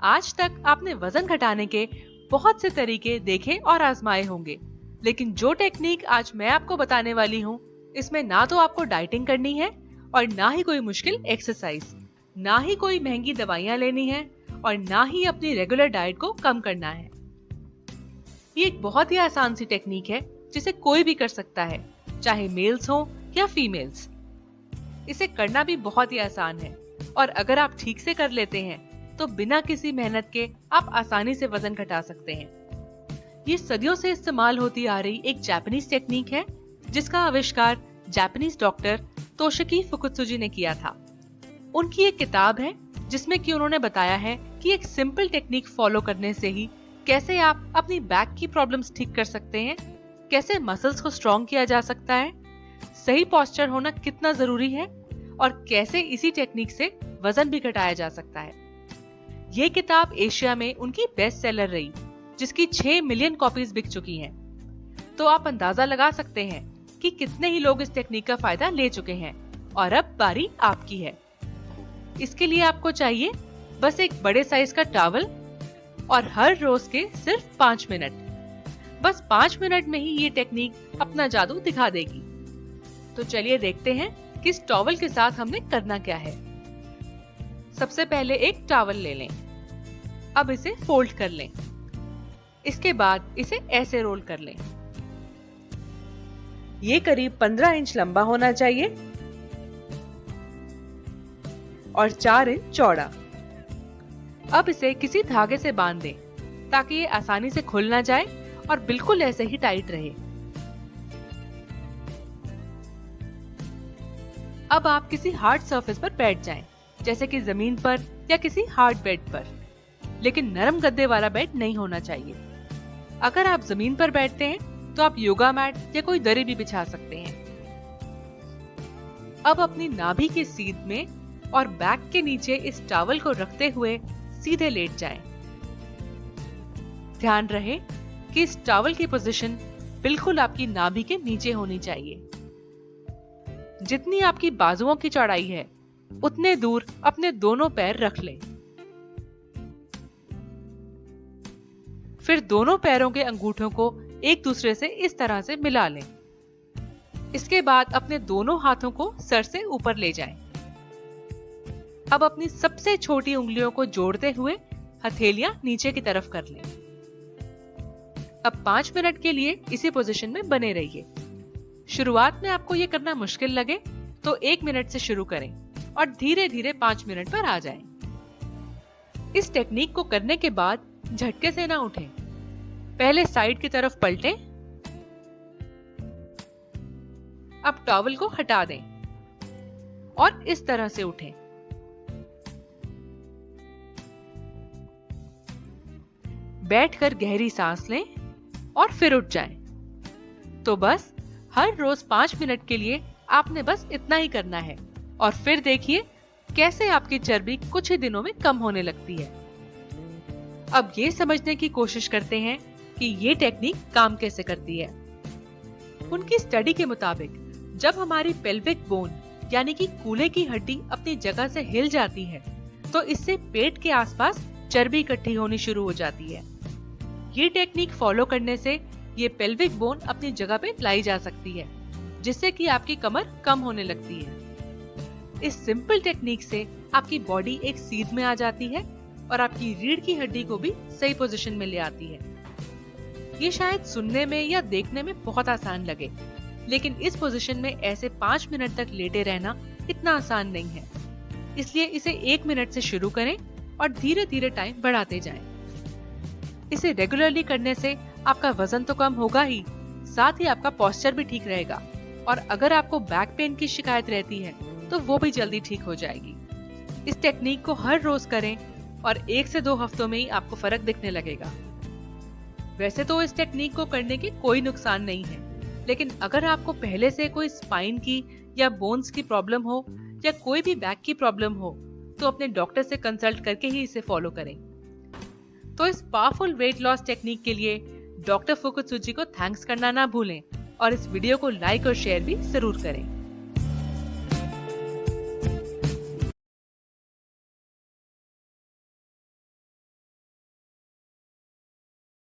आज तक आपने वजन घटाने के बहुत से तरीके देखे और आजमाए होंगे, लेकिन जो टेक्निक आज मैं आपको बताने वाली हूँ, इसमें ना तो आपको डाइटिंग करनी है और ना ही कोई मुश्किल एक्सरसाइज, ना ही कोई महंगी दवाइयाँ लेनी है और ना ही अपनी रेगुलर डाइट को कम करना है। ये एक बहुत ही आसान सी टेक्निक है जिसे कोई भी कर सकता है, चाहे मेल्स हो या फीमेल्स। इसे करना भी बहुत ही आसान है और अगर आप ठीक से कर लेते हैं तो बिना किसी मेहनत के आप आसानी से वजन घटा सकते हैं। ये सदियों से इस्तेमाल होती आ रही एक जापानीज टेक्निक है जिसका आविष्कार जापानीज डॉक्टर तोशिकी फुकुत्सुजी ने किया था। उनकी एक किताब है जिसमें कि उन्होंने बताया है कि एक सिंपल टेक्निक फॉलो करने से ही कैसे आप अपनी बैक की प्रॉब्लम्स ठीक कर सकते हैं, कैसे मसल्स को स्ट्रॉन्ग किया जा सकता है, सही पोस्चर होना कितना जरूरी है और कैसे इसी टेक्निक से वजन भी घटाया जा सकता है। ये किताब एशिया में उनकी बेस्ट सेलर रही, जिसकी 6 मिलियन कॉपीज बिक चुकी हैं। तो आप अंदाजा लगा सकते हैं कि कितने ही लोग इस टेक्निक का फायदा ले चुके हैं और अब बारी आपकी है। इसके लिए आपको चाहिए बस एक बड़े साइज का टॉवल और हर रोज के सिर्फ 5 मिनट। बस 5 मिनट में ही ये टेक्निक अपना जादू दिखा देगी। तो चलिए देखते हैं कि इस टॉवल के साथ हमने करना क्या है। सबसे पहले एक टॉवल ले लें। अब इसे फोल्ड कर लें। इसके बाद इसे ऐसे रोल कर लें। ये करीब 15 इंच लंबा होना चाहिए और 4 इंच चौड़ा। अब इसे किसी धागे से बांध दें ताकि ये आसानी से खुल ना जाए और बिल्कुल ऐसे ही टाइट रहे। अब आप किसी हार्ड सरफेस पर बैठ जाएं, जैसे कि जमीन पर या किसी हार्ड बेड पर, लेकिन नरम गद्दे वाला बेड नहीं होना चाहिए। अगर आप जमीन पर बैठते हैं तो आप योगा मैट या कोई दरी भी बिछा सकते हैं। अब अपनी नाभि के सीध में और बैक के नीचे इस टॉवल को रखते हुए सीधे लेट जाएं। ध्यान रहे कि इस टॉवल की पोजीशन बिल्कुल आपकी नाभि के नीचे होनी चाहिए। जितनी आपकी बाजुओं की चौड़ाई है उतने दूर अपने दोनों पैर रख लें। फिर दोनों पैरों के अंगूठों को एक दूसरे से इस तरह से मिला लें। इसके बाद अपने दोनों हाथों को सर से ऊपर ले जाएं। अब अपनी सबसे छोटी उंगलियों को जोड़ते हुए हथेलियां नीचे की तरफ कर लें। अब 5 मिनट के लिए इसी पोजीशन में बने रहिए। शुरुआत में आपको ये करना मुश्किल लगे तो 1 मिनट से शुरू करें और धीरे धीरे 5 मिनट पर आ जाएं। इस टेक्निक को करने के बाद झटके से ना उठें। पहले साइड की तरफ पलटें। अब टॉवल को हटा दें और इस तरह से उठें। बैठकर गहरी सांस लें और फिर उठ जाएं। तो बस हर रोज 5 मिनट के लिए आपने बस इतना ही करना है और फिर देखिए कैसे आपकी चर्बी कुछ ही दिनों में कम होने लगती है। अब ये समझने की कोशिश करते हैं कि ये टेक्निक काम कैसे करती है। उनकी स्टडी के मुताबिक जब हमारी पेल्विक बोन यानी कि कूल्हे की हड्डी अपनी जगह से हिल जाती है तो इससे पेट के आसपास चर्बी इकट्ठी होनी शुरू हो जाती है। ये टेक्निक फॉलो करने से ये पेल्विक बोन अपनी जगह पे लाई जा सकती है, जिससे कि आपकी कमर कम होने लगती है। इस सिंपल टेक्निक से आपकी बॉडी एक सीध में आ जाती है और आपकी रीढ़ की हड्डी को भी सही पोजीशन में ले आती है। ये शायद सुनने में या देखने में बहुत आसान लगे, लेकिन इस पोजीशन में ऐसे 5 मिनट तक लेटे रहना इतना आसान नहीं है। इसलिए इसे 1 मिनट से शुरू करें और धीरे धीरे टाइम बढ़ाते जाएं। इसे रेगुलरली करने से आपका वजन तो कम होगा ही, साथ ही आपका पोस्चर भी ठीक रहेगा और अगर आपको बैक पेन की शिकायत रहती है तो वो भी जल्दी ठीक हो जाएगी। इस टेक्निक को हर रोज करें और 1 से 2 हफ्तों में ही आपको फर्क दिखने लगेगा। वैसे तो इस टेक्निक को करने के कोई नुकसान नहीं है, लेकिन अगर आपको पहले से कोई स्पाइन की या बोन्स की प्रॉब्लम हो या कोई भी बैक की प्रॉब्लम हो तो अपने डॉक्टर से कंसल्ट करके ही इसे फॉलो करें। तो इस पावरफुल वेट लॉस टेक्निक के लिए डॉक्टर फुकुत्सुजी को थैंक्स करना ना भूलें और इस वीडियो को लाइक और शेयर भी जरूर करें।